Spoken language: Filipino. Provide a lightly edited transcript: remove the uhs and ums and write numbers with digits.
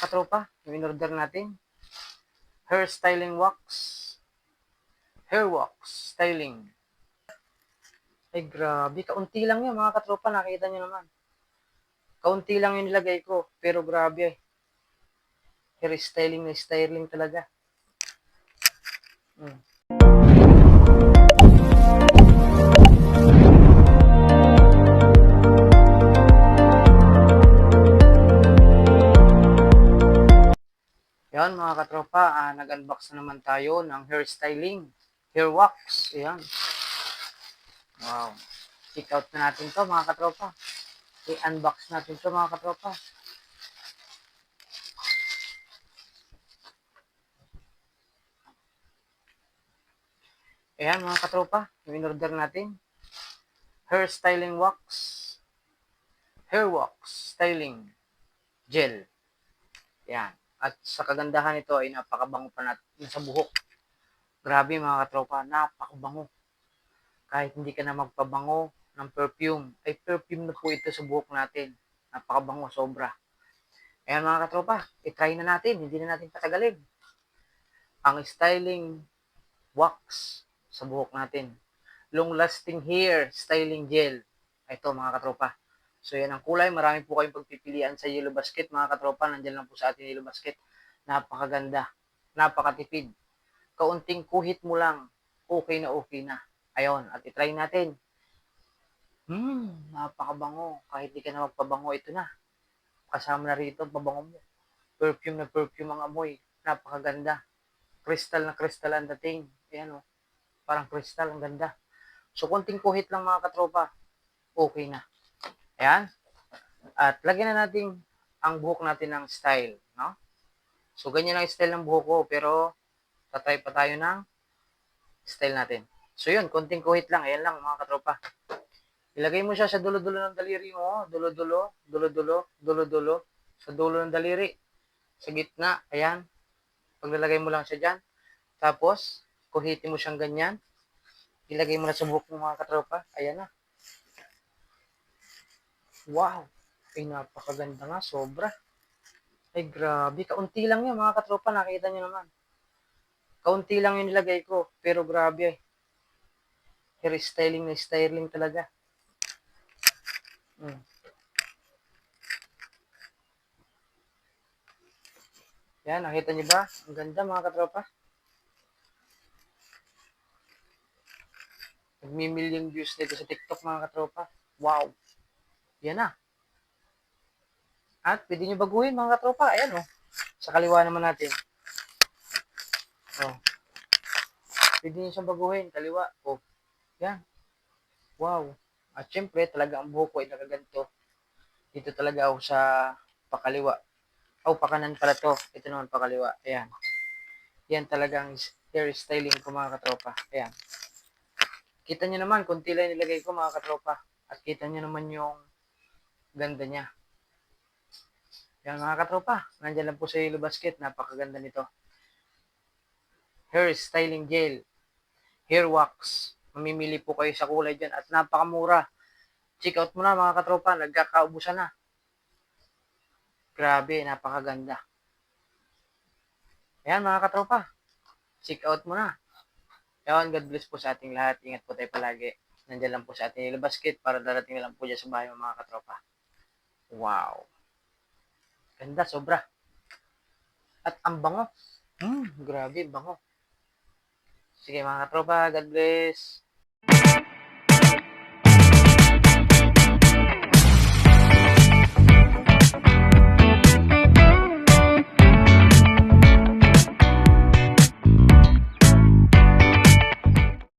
Katropa, yung in-order natin. Hair styling wax. Hair wax styling. Ay grabe, kaunti lang yun mga katropa, nakita nyo naman. Kaunti lang yung nilagay ko, pero grabe. Hair styling na styling talaga. Hmm. Yan mga katropa, nag-unbox na naman tayo ng hair styling. Hair wax. Ayan. Wow. Check out na natin to mga katropa. I-unbox natin to mga katropa. Ayan mga katropa, yung in-order natin. Hair styling wax. Hair wax styling gel. Ayan. At sa kagandahan nito ay napakabango pa natin sa buhok. Grabe mga katropa, napakabango. Kahit hindi ka na magpabango ng perfume, ay perfume na po ito sa buhok natin. Napakabango, sobra. Ayan mga katropa, itry na natin, hindi na natin patagalin. Ang styling wax sa buhok natin. Long lasting hair styling gel. Ito mga katropa. So yan ang kulay, marami po kayong pagpipilian sa Yellow Basket mga katropa. Nandiyan lang po sa ating Yellow Basket. Napakaganda, napakatipid. Kaunting kuhit mo lang, okay na okay na. Ayon, at itry natin. Napakabango. Kahit di ka na magpabango, ito na. Kasama na rito ang pabango mo. Perfume na perfume ang amoy. Napakaganda. Crystal na crystal ang dating. Ayan o. Parang crystal, ang ganda. So, konting kuhit lang mga katropa. Okay na. Ayan. At lagyan na natin ang buhok natin ng style. No? So, ganyan ang style ng buhok ko. Pero, tatry pa tayo ng style natin. So, yun. Konting kuhit lang. Ayan lang mga katropa. Ilagay mo siya sa dulo-dulo ng daliri mo. Dulo-dulo, dulo-dulo, dulo-dulo. Sa dulo ng daliri. Sa gitna. Ayan. Paglalagay mo lang siya dyan. Tapos, kuhitin mo siyang ganyan. Ilagay mo na sa buhok mo mga katropa. Ayan na. Wow. Ay, napakaganda nga. Sobra. Ay, grabe. Kaunti lang yun mga katropa. Nakita nyo naman. Kaunti lang yung nilagay ko. Pero grabe. Hair styling na styling talaga. Yan, nakita nyo ba? Ang ganda mga katropa. Nagmi-million views dito sa TikTok mga katropa. Wow. Yan na. At pwede nyo baguhin mga katropa. Ayan o. Sa kaliwa naman natin. Oh. Pwede nyo siyang baguhin. Kaliwa. Oh. Yan. Wow. At syempre, talaga ang buhok ko ay nakaganto. Dito talaga ako sa pakaliwa. Oh, pakanan pala to. Ito naman pakaliwa. Ayan. Yan talagang hair styling ko mga katropa. Ayan. Kita nyo naman, kunti lang nilagay ko mga katropa. At kita nyo naman yung ganda niya. Yan mga katropa. Nandyan lang po sa Yellow Basket. Napakaganda nito. Hair styling gel. Hair wax. Mamimili po kayo sa kulay dyan. At napakamura. Check out mo na mga katropa. Nagkakaubusan na. Grabe, napakaganda. Ayan mga katropa. Check out mo na. Ayan, God bless po sa ating lahat. Ingat po tayo palagi. Nandiyan lang po sa ating Yellow Basket para darating na lang po dyan sa bahay mga katropa. Wow. Ganda, sobra. At ang bango. Grabe, bango. Sige mga katropa, God bless.